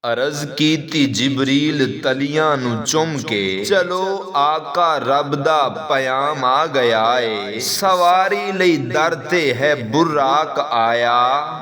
अरज कीती जिबरील तलियां नू चुम के, चलो आका रब दा पयाम आ गया है। सवारी लई दर ते है बुर्राक आया,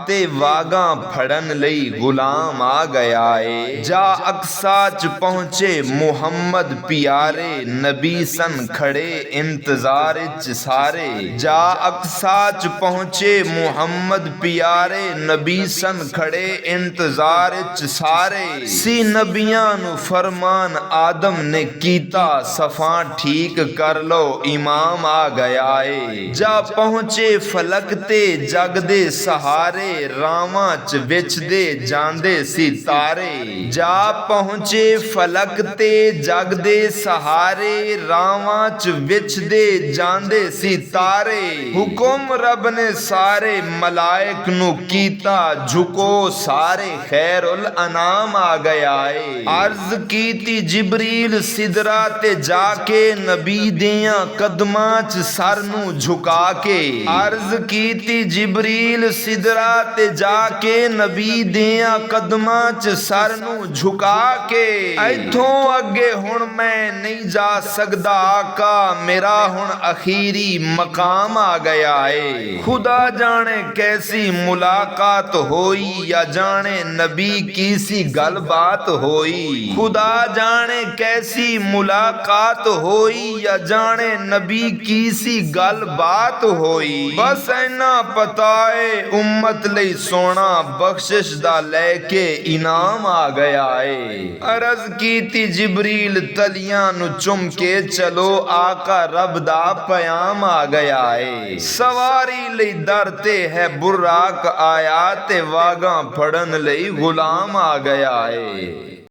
ते वागां फड़न लई गुलाम आ गया है। जा अक्सा च पहुंचे मुहम्मद प्यारे, नबी सन खड़े इंतजार च सारे। जा अक्सा च पहुंचे मुहम्मद प्यारे, नबी सन खड़े इंतजार च सारे। सी नबियां नू फरमान आदम ने कीता, सफा ठीक कर लो इमाम आ गया है। जा पहुंचे फलक ते जग दे सहारे, रावां च विचदे जांदे सी तारे। जा पहुंचे फलक ते जग दे सहारे, रावां च विचदे जांदे सी तारे। हुकुम रब ने सारे मलाइक नू कीता, झुको सारे खैरुल अनाम आ गया है। अर्ज कीती जिबरील सिदरा ते जाके, नबी दियां कदमां च सर नू झुका के। अर्ज कीती जिबरील सिदरा ते जाके, नबी दियां कदमां च सर नू झुका के। इथों अगे हुण मैं नहीं जा सकदा आका, मेरा हुण अखीरी मकाम आ गया है। खुदा जाने कैसी मुलाकात होई, या जाने नबी की सी गलबात होई। खुदा जाने कैसी मुलाकात होई, या जाने नबी की सी गलबात होई। बस इन्ना पता है उम्मत लई सोना बख्शिश दा लेके इनाम आ गया है। अरज कीती जिबरील तलियां नू चुम के, चलो आका रब दा पयाम आ गया है। सवारी लई दर ते है बुर्राक आया, ते वागां फड़न लई गुलाम आ गया है।